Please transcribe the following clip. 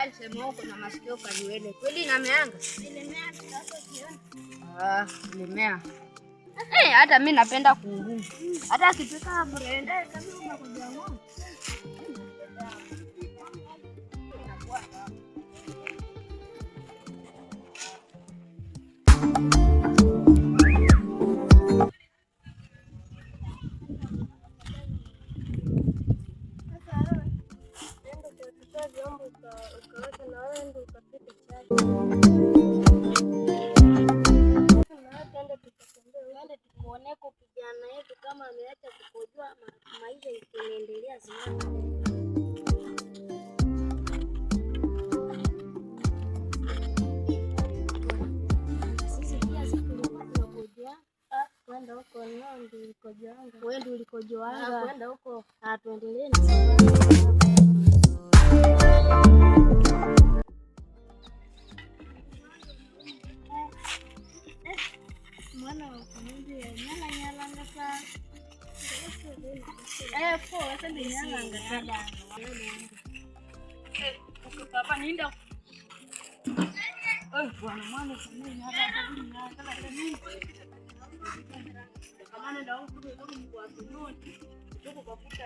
alisema huko na masikio kaliwele. Kweli na meanga? Nilemea sasa ukiona. Nilemea. Hata mimi napenda kunguru. Hata akipika brenda kama unakuja ng'ombe. Kijana yetu kama ameacha kukojoa maisha ikiendelea sana. Sisi pia tulikuwa tunakojoa. Kwenda huko ndio ulikojoanga. Wewe ndio ulikojoanga. Kwenda huko tuendelee na mwana wa kundi ya nyala ngasa. Po sasa ni nyala ngasa. Papa ninda. Bwana mwana sana nyala kama nini? Kama nenda huko ndio kwa tunoni. Ndio kwa kufuta